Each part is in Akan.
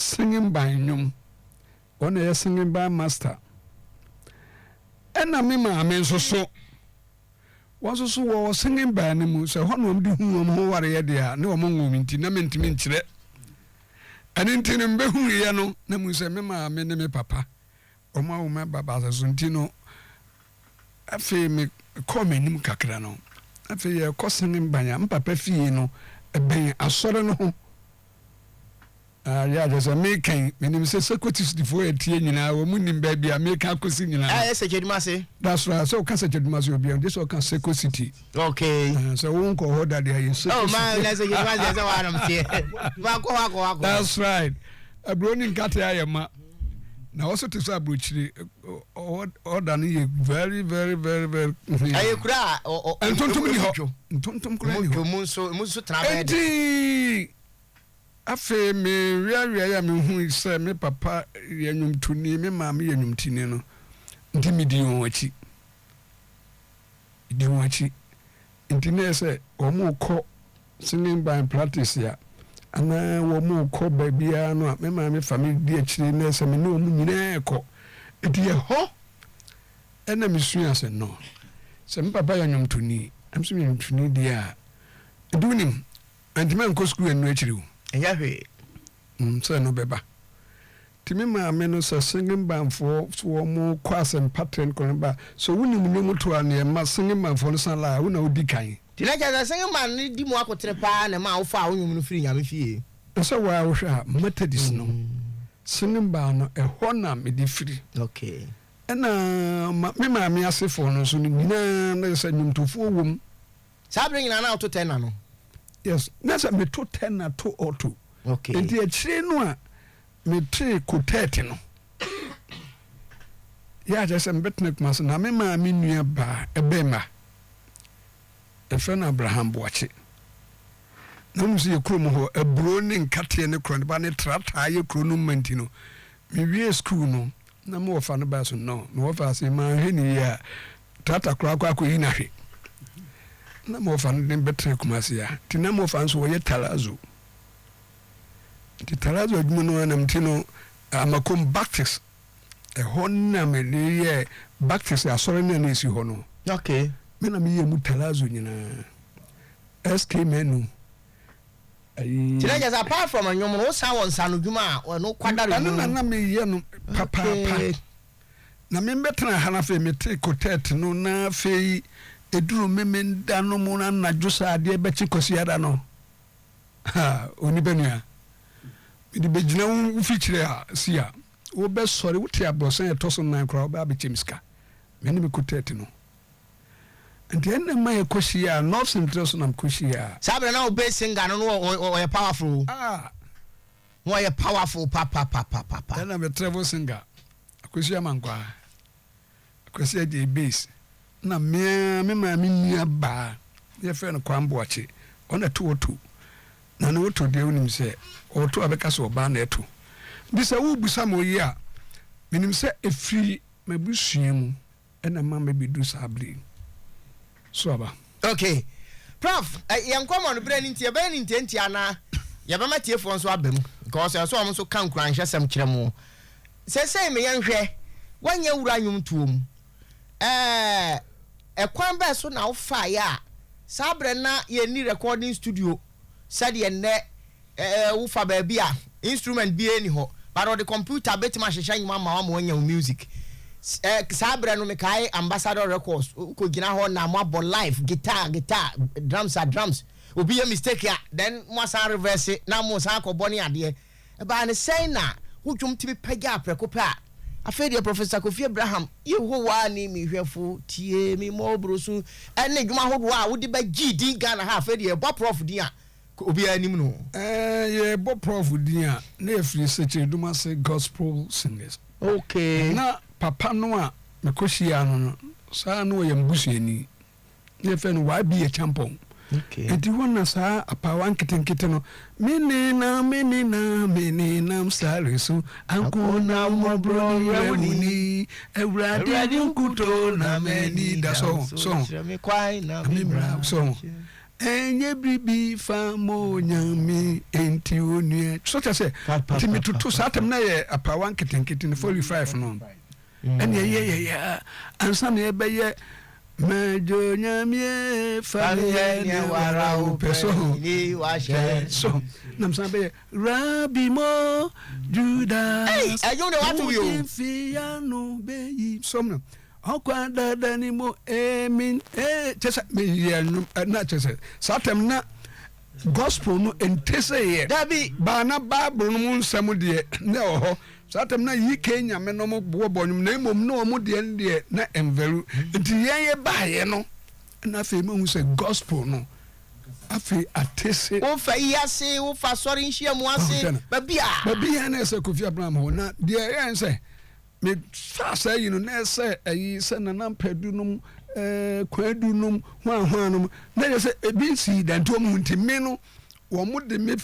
singing by nyum. One is singing by master. And I mean, I mean, so. Was also singing by animal, so one of the who are there, no among women, Tinament Minchre. And in Tinambe, who yano, Namus, Mema, Meneme Papa, or my Baba Zuntino. I feel me call me Nimcacrano. I feel a costing by Papa Fino, a sorrow. Yeah, there's a making. My name is Secretary before a teen in our moon baby. I make a cousin. I said, Massey. That's right. So, Cassette must be on this or can Seco City. Okay. So, won't call her that there is. Oh, man, that's right. A browning cat I am. Now, also to Sabuchi, or Danny, very. I cry or Tontum Afe me ria me hu se me papa yanum tuni me maami yanum tini no ntimi di won achi ntine se omo kọ singing by practice ya ana wo mo kọ babia no me maami family di achire na se me no mu nyina ekọ edi ye ho ena me sua se no se me papa yanum tuni am so yanum tuni dia edunim antime nko school enu achire Yahweh. So no beba. Timima meno sa singing band for more quas and pattern corner. So when you know to an singing man for the sunlight, we know decay. Did I get a singing man need the more trepa and a mouth foul you free Yamifi? And so I was Methodist no. Singing band a honor me the free. Okay. And my me as if for no soon, there's a new to 4 women. Sabring an out to 10 Yes, that's a me 210 or 202. Okay. And the chino me 3 cotetino. Yeah, just a betnek mass, and I remember me nearby a bema. A friend Abraham Boakye. No, see a chromo, a browning catty and a cronbane trap, high chronum mentino. Me real school no, no more fun about no, no fast in my henny, tata crack in a hit. Na mo fan den betre kumasia ti na mo fan so ye tarazo ti tarazo adwuma no na mtino amakom bacteria e honna me ye bacteria asore na na si ho no okay me na me ye mu tarazo nyina SK menu ai ti na just apart from anyom no sa won sa no dwuma no kwadare no na me ye no papa na me betre hana fe me te kotet no na fe eduru memenda no mu na najusa ade bechi kosiada no ha oni benua me di begina wo fichire ha sia wo be sori wuti abosan etoso nan kra wo ba be chemiska me ni me kotete no enti enne ma ye kosia north central so nam kosia sabre na wo be singer no o powerful wo ye powerful papa enne me travel singer kosia mankwa kosia je bass na me nia ba ye fe no kwamboache ona 202 na no to de unim se o to abeka so ba na eto bi se wo busa mo yi a minim se efri mabusuemu ena ma me bidu sabli so aba okay prof yankomo no bre ni ntie ba ni ntie ana ya ba matie fo nso abam because so am so kan kran hwesem kire mo se me yanhwe wanya wura nyum tuom ekwan ba so na wo fa ya sabre na ye ni recording studio said ye ne wo fa ba bia instrument bi eni ho but the computer betima hwehwa nyuma ma wa nya music sabre no me kai ambassador records ko gina ho na mo abo live guitar drums obi ye mistake ya then mo san reverse na mo san ko boni ade ba ne say na wo dwom tibi pagya prekopa afedi Professor Kofi Abraham yehowa ni mihwefo tie mi mobrosu ene dwuma hodo a wodi ba gidi Ghana ha afedi bo prof din a obi anim no ye bo prof din a na efri seche duma say gospel singers okay na papa no a mekohia no sa no ye mbusuani ye fe no wa bi e champon okay enti wona sa apawan kitenkite no menina msarisu ankona mobro yawuni ewrade nkuto na meni da so me kwai na mimra so enye bribi famo nyami enti onue so ta say timi tutu satem na ye apa 1 kitenkiti 45 no ene ye ansa na ebe ye mejo nyami famye ne wara upeso ni washe so nam sa be rabi mo juda ayo ne watu yo fiano be somno akwa dada ni mo emin chesa me ye na chesa satem na gospel no entese ye dabi ba na bible no nsam de na oho satem na yi Kenya me no mo bonyum na emom no mo de na enveru nti ye ba ye no na fe mo hu se gospel no afi atese o fa yase o fa sori nhia mu ase ba bia na se Kofi Abraham ho na de ye se me fa say you know na say ayi se na nampadu num kwadu num hwanum na ye se ebi si dan to mu nti me no wo mo de me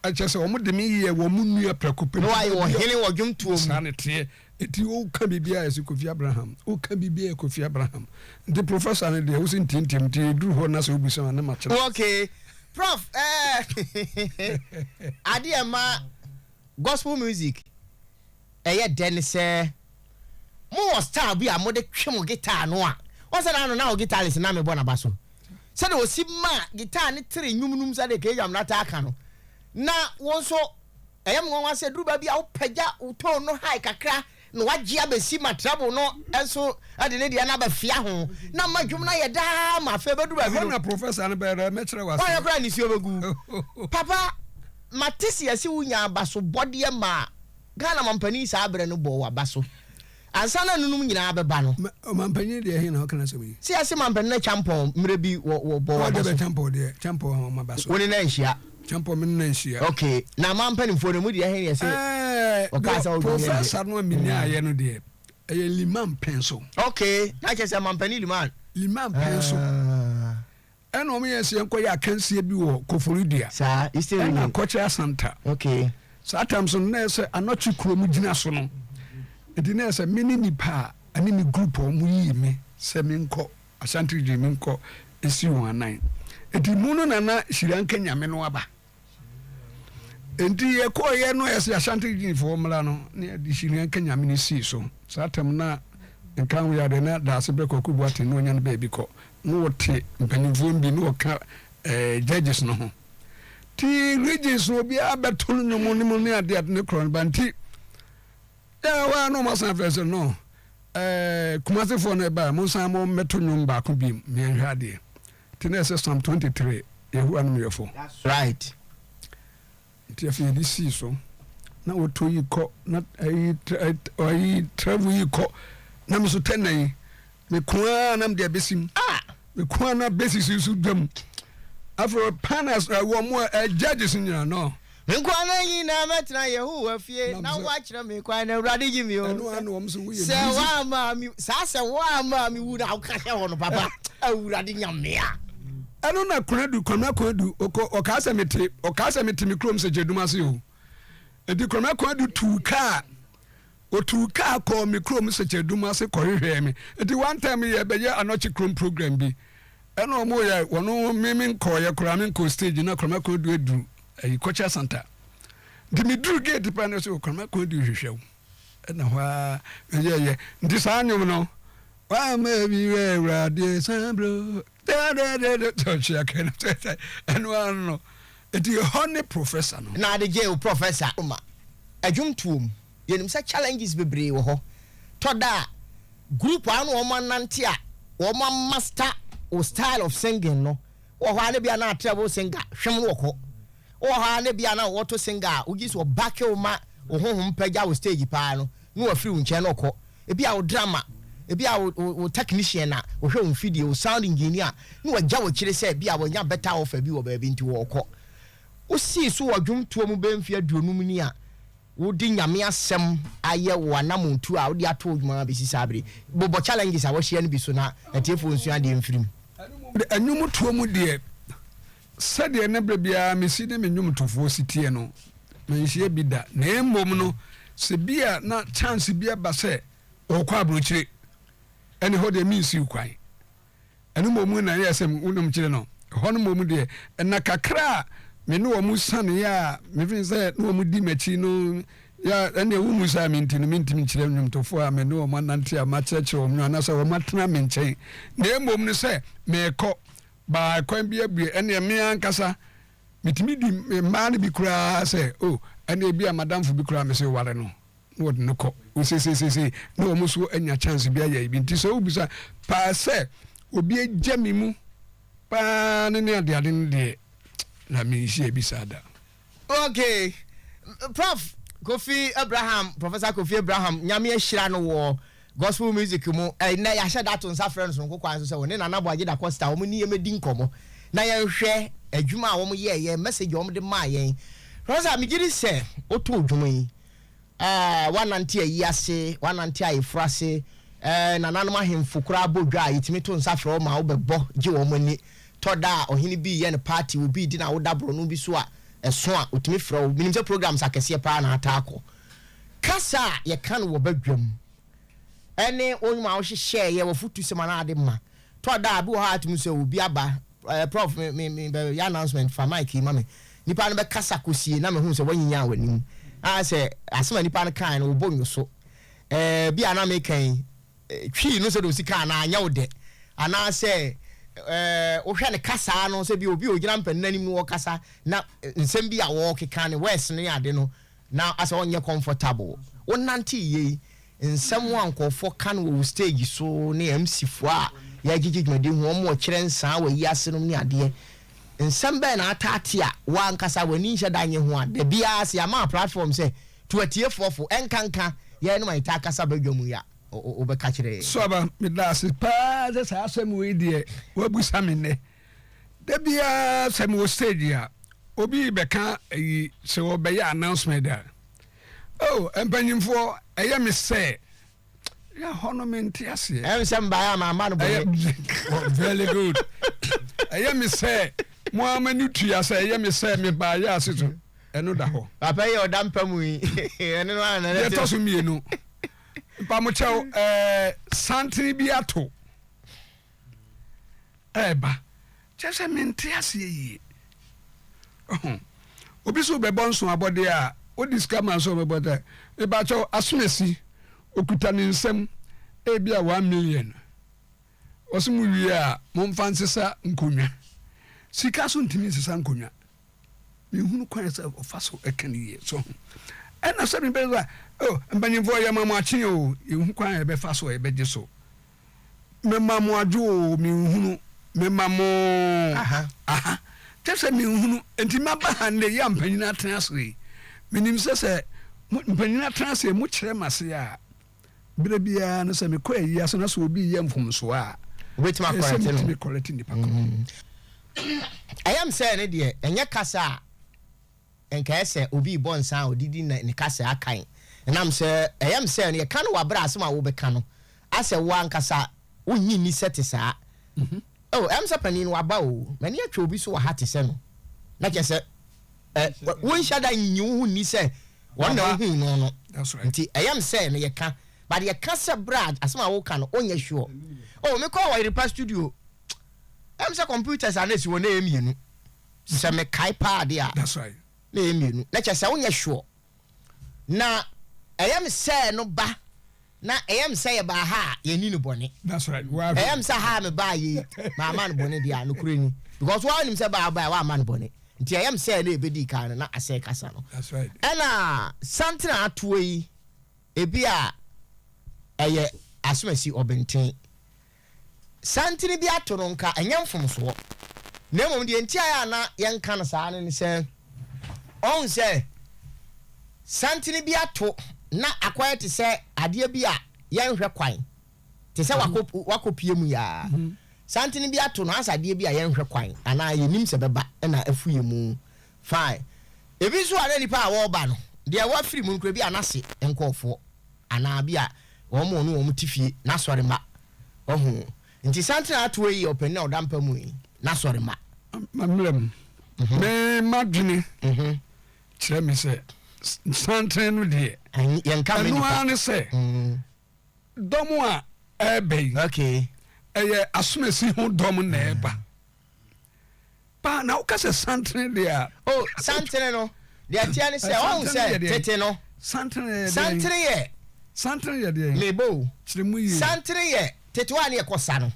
achese wo mo de me ye wo mo nua prekope no ayi wo hene wo dwumtuo mu sanete eti o ka bibia ya se Kofi Abraham o ka bibia Kofi Abraham the professor ne de wo sin tintim ti duru ho na se obisa na ma chere okay prof ade ma gospel music den se mo star bi a mo de twem guitar no a o se na o guitarist na me bo na baso se de o si ma guitar ne tre nwumnum se de ke yam na ta aka no na won so eyam won se duru ba bi a wo pagya wo ton no high kakra no wagye abesi ma trouble no enso ade ne dia na ba fia ho na madwum na ye da ma fe bedu ba bi na professor ne be me kire wase wa kra ni si obegu papa matisi asi wunya abaso bode ma Ghana Mpanin sa abre no bo wa baso ansa na nunum nyina beba no Mpanin de he na okana so bi si asi Mpanin na champion mre bi wo bo wa baso champion ma baso woni na nhia champion min na nhia okay na Mpanin fo ne mu de he ne se o ka sa o professor no minia ye no de liman penso okay na che se Mpanin liman penso eno me yes yenko ya kansie bi wo Koforidua sa istere na kocha Santa okay sometimes na say anochi kromu gina so no edi na say mini nipa ani mi group o mu yi me se me nko Asante me nko esi 19 edi munu na shiranka nyame no aba enti ye ko ye no yes Asante fo mla no na di shiranka nyame ni si so satam na nkan ya de na da se be kokubu ate no nya no ba bi ko no wote mpanimfo bi no ka judges no ho ti regions obi abetolo nyomo ni mo ni ade ne kron banti ya wa no masan fese no kumase fo no ba mo san mo meto nyom ba ko bi me hwa de ti na se Psalm 23 yehu anu yefo that's right ti afi di si so na woto yi ko na ayi travel yi ko na me so tenan me kwa na me de besim me kwa na basis su dam afro panas wo mo judges nyina no nkwa na yi na metra Yehowa fie na wa kire me kwa na urade gi mi o no anu wo so wo ye se wa ma mi sa se wa ma mi wu na wo ka he ho no papa urade nyamea anu na kwadu o ka se mete mi krom se jeduma se o edi kwadu tuka o tuka ko mi krom se jeduma se ko hwehwe mi edi one time ye be ye anochi krom program bi eno mo ye wono mimi nko ye kura mi nko stage na kura ko du edu ayi kocha Santa di mi dru gate pa na so kura ko du hwehwe na hwa ye ndi sa anyum no wa ma bi we radio sambro da touch ya kana eno ano eti honey professor no na de je professor ma adwumtuom yenim sa challenges bebre wo ho toda group anu o manante a o master o style of singing no wo ho ane bia na treble singer hwem wo ko wo ho ane bia na wo to singer wo gi so back o ma wo honhom pagya wo stage pa no no wa free unche no ko e bia wo drama e bia wo technician na wo hwe wo video wo sound engineer no wa gya wo kire say bia wo nya better offer bi wo ba bi nti wo ko wo si so wo dwumtuo mu bemfia duonum ni a wo di nyame asem aye wo anamontu a wo di ato dwuma be sisabre bobo challenges a wo hye no bi so na etiefo nsuan de mfirim anyum tuo mu de sade na bia mesi de menyum tofo sitie no menhie bi da na emom no se bia na chance bia ba se o kwa abrochire ene ho de minsi kwan ene momu na yesem unum kire no hono mom de na kakra me no wo musane ya me fin say no wo di machi no ya ene wo musa me ntino me ntimi kire nwumtofo a me no wo manante a ma cheche wo mu na say wo matena me nchen na emom ne say me ko ba kwan bi abue ene me ankasa mitimi di ma ne bi kura say oh ene bi a madamfo bi kura me say ware no no no ko o se no wo so anya chance bi aye bi nti so obisa pa say obi agya mu pa ne ade de na me isi ebisa da. Okay, Prof Kofi Abraham, Professor Kofi Abraham, nyame ahira no wo gospel music mu na ya hye that on friends no kokwan so se woni na nabo agye da costa wo ni yemedi nkomo na ye hwe adwuma a wo ye message wo de ma yen. Professor me giri se oto odwuma yi wanante ayi ase wanante ayefrase na nanom ahemfo kura bodwa yitimi to nsafre wo ma wo bebo gye wo mani toda ohini bi ye ne party wo bi di na wo dabro no bi so a eso a otimi frɛ wo minim sɛ programs akɛse pa na atako kasa ye kan wo badwam ene onwuma wo hye ye wo futu sema na ade ma toda bi wo ha atimi sɛ obi aba prof me ya announcement for Mike mame nipa no be kasa kosie na me hu sɛ wanyinya wanim a sɛ asema nipa no kan wo bonyo so bi ana me kan twi no sɛ do sika na anya wo de ana sɛ o hwɛ ne kasa no sɛ bi obi ogina mpanin anim no kasa na nsɛm bi a wo keka ne west ne ade no na asa onye comfortable wonante yi nsɛm wankɔfo kan wo stage so ne MC fo a ya gigigmade hu omo kyerɛ nsa wa yi ase no ne ade nsɛm bɛ na atate a wankasa wani nhye da nye ho a da bia se ama platform sɛ tuatie fofo enkanka ye no mai ta kasa badwamu ya obeka kire Soaba me das pa ze sa asem we die wabusa me ne da bia sem wo stage a obi beka yi se wo be ya announcement da oh empanyimfo eye me say ya hono me ntiase sem ba ya ma no boy very good eye me say mo amani tua say eye me say me ba ya aseto eno da ho papa ye odampa mu yi eno no ana ye to so mienu pa mo chao santri bi ato ba chese menti ase yi obi so be bonso abode a o discover man so be bode e ba chao asumesi okuta ni nsem e bia 1 million osumu wi a mo mfa nsesa nkonwa sika so ntimi nsesa nkonwa mi hunu kwan se ofaso ekani so ena se mi beza oh mbanyimfo ya mamu achi o ehu kwan e be fa so e be je so me mamu aju mi hunu me mamu aha tese mi hunu enti maba hande ya Mpanin Atenase minim se Mpanin Atenase mu kire mase a bire bia no se me kwa yi aso na so obi ye mfomso a wetima correct me correct ni pa ko I am saying ne de enye kasa enka ese obi bonsa odidi na ne kasa akan enam se ayam se ne kan wa bra asema wo be kan no ase wo ankasa wonyi ni sete saa oh am se panin wa ba o mani atwa obi so wa hate se no na ke se won shada nyi wo ni se won na hu no that's right nti ayam se ne ye kan but ye kasa bra asema wo kan no onye sure oh me call Oyerepa studio am se computers anesi wo na emienu se me kai pa de a that's right na emienu na che se wonye sure na ayam say no ba na ayam say ba ha ye ni no bone that's right ayam say ha me ba yi ma man bone dia no kurani because one him say ba wa man bone nti ayam say na ebedi kan na ase kasa no that's right ena something atoa yi ebi a eye asomasi obenten santini bi ato no nka enyam fomso na mom de ntia ya na yenka no saa ne se on se santini bi ato na akwaya te se ade bi a yenhwe kwan te se wakopie mu ya santini bi ato no asade bi a yenhwe kwan ana yenim se beba na afuye mu fine ebi so ara nipa a wo ba no de wa firi mu nkura bi anase enkofo ana bi a wo mo no wo mutifie na sore ma ohu nti santini ato yi open na odampa mu yi na sore ma mamlem me madwene kire me se santini no de yenka me nipa anu se domo a ebe okay eye asomesi ho dom na eba Pa na ukase santene dia. Oh, santene no. Dia tia ni say oh say tete no. Santene ye. Santene ye dia. Lebo. Chirimu yi. Santene ye tete wa na ye kosa no.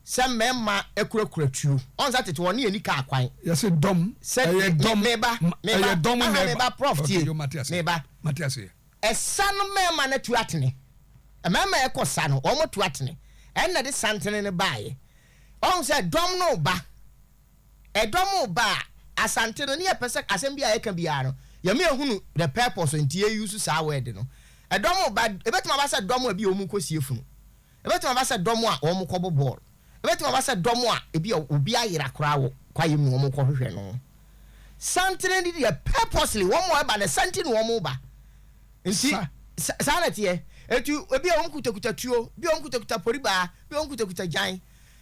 Sɛ mɛma ekura tuo ɔnsa tete wɔ ne yɛ nika akwan yɛsɛ dɔm ɛyɛ dɔm ɛyɛ dɔm meba prof tie meba Matias ɛsa no mɛma na tu atene mɛma ɛkɔ sa no ɔmo tu atene ɛna de santene ne baayɛ ɔn sɛ dɔm no ba ɛdɔm ba asante no ne yɛ pɛsɛ asɛm bi a yɛka biara no yɛme ehunu the purpose nti yɛ use saa word no ɛdɔm ba ebetuma ba sɛ dɔm a bi ɔmo kɔ sie funu ebetuma ba sɛ dɔm a ɔmo kɔ bɔ bɔɔl ebetuma ba sɛ dɔm a ebi obi ayira kora wo kwaye mu ɔmo kɔ hwehwɛ no santene ne yɛ purposely wɔn mo aba na santene wɔn mo ba nti saa na teɛ etu ebi a wɔn kutakuta tuo bi wɔn kutakuta poriba bi wɔn kutakuta gyan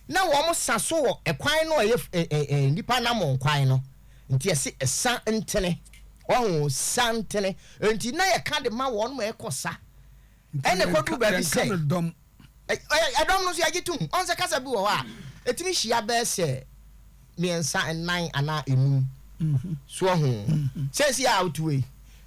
na wɔn sa so wɔ ɛkwan no ɛyɛ nipa nam kwan no nti ɛsi ɛsa ntene wɔn santene nti na yɛ ka de ma wɔn mo ɛkɔ sa ɛna kɔdu baabi sɛ ɛdɔm no so yɛgye tum ɔn sɛ kasa bi wɔ hɔ a ɛtumi hyia bɛɛ sɛ mmiɛnsa nnan anaa enum so ho sɛsi a wotuwe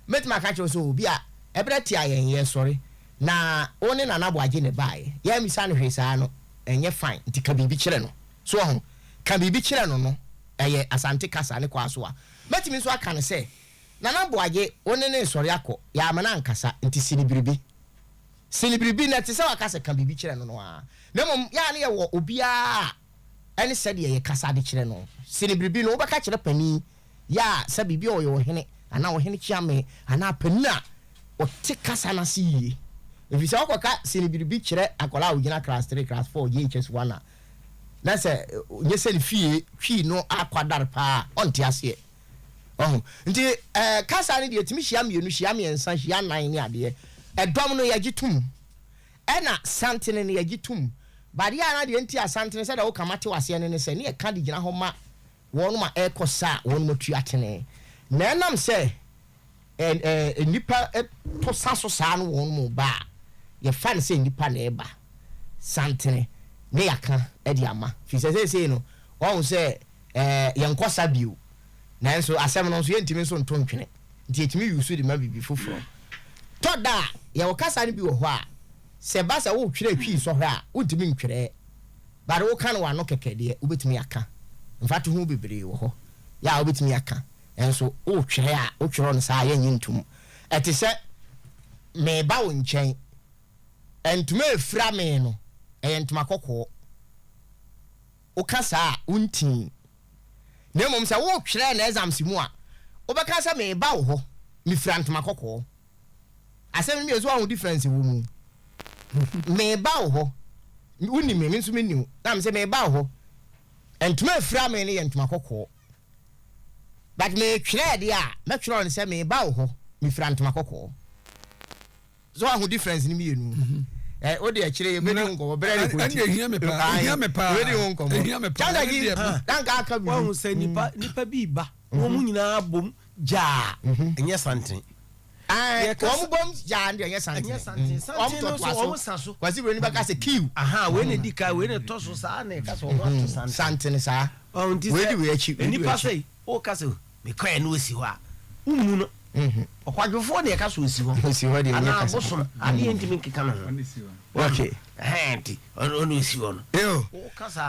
mɛtumi aka kyerɛ sɛ obi a ɛbrɛ tia yɛn yɛ sɔre na wo ne nana bo agye ne baeɛ yɛ misa no hwɛ saa no ɛnyɛ fine nti ka biribi kyerɛ no so ho ka biribi kyerɛ no no ɛyɛ asante kasa ne kwa so a mɛtumi nso aka no sɛ nana bo agye wo ne sɔre akɔ yɛ amana ankasa nti sinibiribi na te sɛ wakasa ka biribi kyerɛ no no a na mmom yɛ ne yɛ wɔ obiaa ɛne sɛdeɛ yɛ kasa de kyerɛ no sinibiribi no wobɛka kyerɛ pani yɛ sɛ biribi a ɔyɛ ɔhene anaa ɔhene kyame anaa pani a ɔte kasa no ase yie ɛfiri sɛ wokɔka sinibiribi kyerɛ akɔla a wogyina class 3 class 4 GHS 1 a na sɛ nyɛ sɛ ne fii no akwadare paa ɔnte aseɛ nti kasa no deɛ tumi hyia mmienu hyia mmiɛnsa hyia nan ne adeɛ ɛdɔm no yɛgye tum ɛna santene no yɛgye tum badeɛ a na deɛ nti a santene sɛ da wo kama te waseɛ ne sɛ ne yɛka de gyina hɔ ma wɔn ma ɛkɔ sa wɔn ma tu atene na ɛnam sɛ nipa to sa so saa no wɔn mu ba yɛfa ne sɛ nipa na ɛba santene ne yɛka ɛde ama fi sɛ no wɔn sɛ yɛnkɔ sa bio nanso asɛm no nso yɛntimi nso nto ntwene nti yɛtumi yusu de ma bibi foforɔ toda yɛwɔ kasa no bi wɔ hɔ a sɛ ba sɛ wotwerɛ twi sɔhwɛ a wontimi ntwerɛ bare wo ka no wano kɛkɛdeɛ wobɛtumi aka mfa to ho bebree wɔ hɔ yɛ a wobɛtumi aka ɛnso wotwerɛ a wotwerɛ no saa yɛnyɛ ntom ɛte sɛ meba wo nkyɛn ɛntoma ɛfira me no ɛyɛ ntoma kɔkɔɔ woka saa wontin na mmom sɛ wotwerɛ na exams mu a wobɛka sɛ meba wo hɔ mefira ntoma kɔkɔɔ asɛm mi ezo ahun difference wo mu me ba wo ho woni me nso me niu na me say me ba wo ho entuma afira me ne yentuma kokko but me twere de a me twere on say me ba wo ho me fira ntuma kokko zo ahun difference ni me yenu o de akire ye me ni nko bere ni ko ti ehia me pa we de nko ehia me pa tanda gi dan ka aka bi wo say nipa bi ba wo mu nyina bom ja enye santen wɔn bom yaa ndi ɛnyɛ santen wɔn tɔ to aso kwasi wɛrɛ ni bɛ ka se kiw wɛrɛ ne di ka wɛrɛ ne tɔ so saa ne ka sɔ wɔn ato santen saa wɛrɛ di wɛrɛ akyi nipa sɛ o ka se mi kɔ yɛ no osi hɔ a umu no ɔkwadwofoɔ de ɛka so osi hɔ de ana abosom adeɛ ntumi nkeka no ho okay nti ɔno osi hɔ no yo o kasa